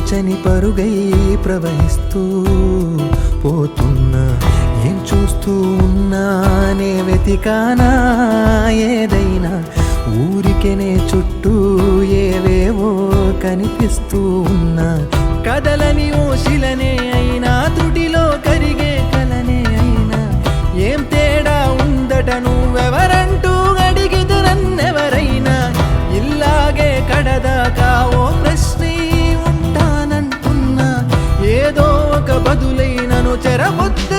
తోచని పరుగై ప్రవహిస్తూ పోతున్నా. ఏం చూస్తూ ఉన్నానే వెతికానా ఏదైనా, ఊరికెనే చుట్టూ ఏవేవో కనిపిస్తూ ఉన్నా. కదలని ఓశిలనే అయినా, తుడిలో కరిగే కలనే అయినా, ఏం తేడా ఉందట నువ్వెవరంటూ అడిగిదు నన్నెవరైనా. ఇల్లాగే కడదాకా ఓ ప్రశ్నే ఉంటానంటున్నా, ఏదో ఒక బదులైనను చెరబొద్దు